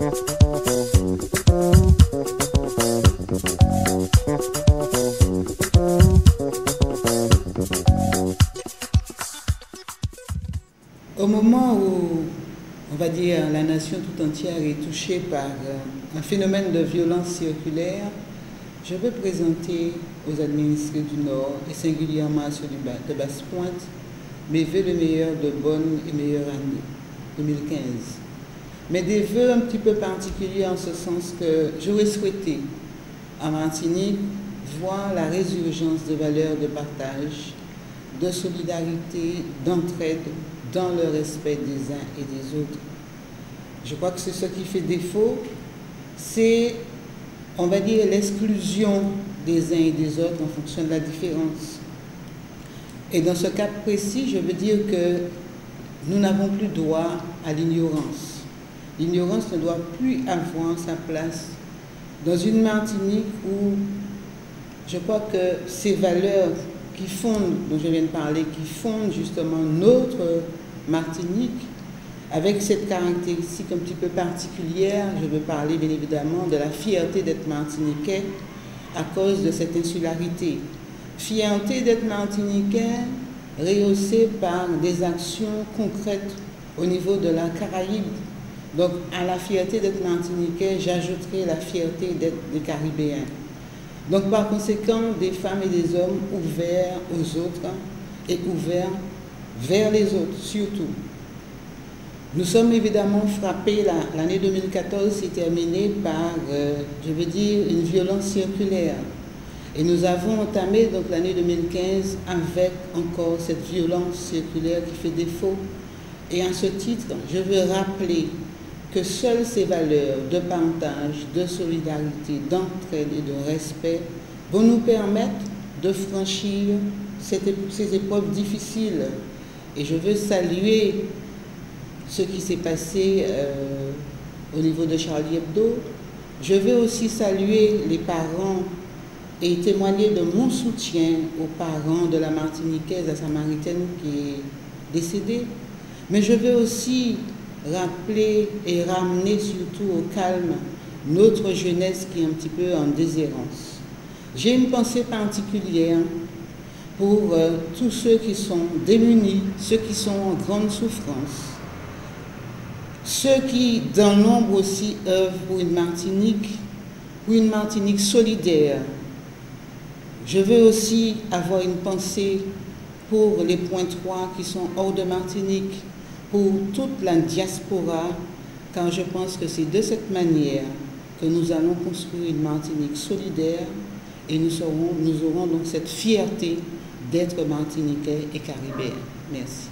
Au moment où, on va dire, la nation tout entière est touchée par un phénomène de violence circulaire, je veux présenter aux administrés du Nord, et singulièrement à ceux de Basse-Pointe, mes vœux de meilleure, de bonne et meilleure année 2015. Mais des vœux un petit peu particuliers en ce sens que j'aurais souhaité, en Martinique, voir la résurgence de valeurs de partage, de solidarité, d'entraide, dans le respect des uns et des autres. Je crois que c'est ce qui fait défaut, c'est, on va dire, l'exclusion des uns et des autres en fonction de la différence. Et dans ce cas précis, je veux dire que nous n'avons plus droit à l'ignorance. L'ignorance ne doit plus avoir sa place dans une Martinique où je crois que ces valeurs qui fondent, dont je viens de parler, qui fondent justement notre Martinique, avec cette caractéristique un petit peu particulière, je veux parler bien évidemment de la fierté d'être martiniquais à cause de cette insularité. Fierté d'être martiniquais rehaussée par des actions concrètes au niveau de la Caraïbe. Donc à la fierté d'être martiniquais, j'ajouterai la fierté d'être des Caribéens. Donc par conséquent, des femmes et des hommes ouverts aux autres et ouverts vers les autres, surtout. Nous sommes évidemment frappés, l'année 2014 s'est terminée par, je veux dire, une violence circulaire. Et nous avons entamé donc l'année 2015 avec encore cette violence circulaire qui fait défaut. Et à ce titre, je veux rappeler que seules ces valeurs de partage, de solidarité, d'entraide et de respect vont nous permettre de franchir ces épreuves difficiles. Et je veux saluer ce qui s'est passé au niveau de Charlie Hebdo. Je veux aussi saluer les parents et témoigner de mon soutien aux parents de la Martiniquaise, la Samaritaine qui est décédée. Mais je veux aussi rappeler et ramener surtout au calme notre jeunesse qui est un petit peu en déshérence. J'ai une pensée particulière pour tous ceux qui sont démunis, ceux qui sont en grande souffrance, ceux qui, dans l'ombre aussi, œuvrent pour une Martinique solidaire. Je veux aussi avoir une pensée pour les points 3 qui sont hors de Martinique, pour toute la diaspora, car je pense que c'est de cette manière que nous allons construire une Martinique solidaire et nous aurons donc cette fierté d'être martiniquais et caribéens. Merci.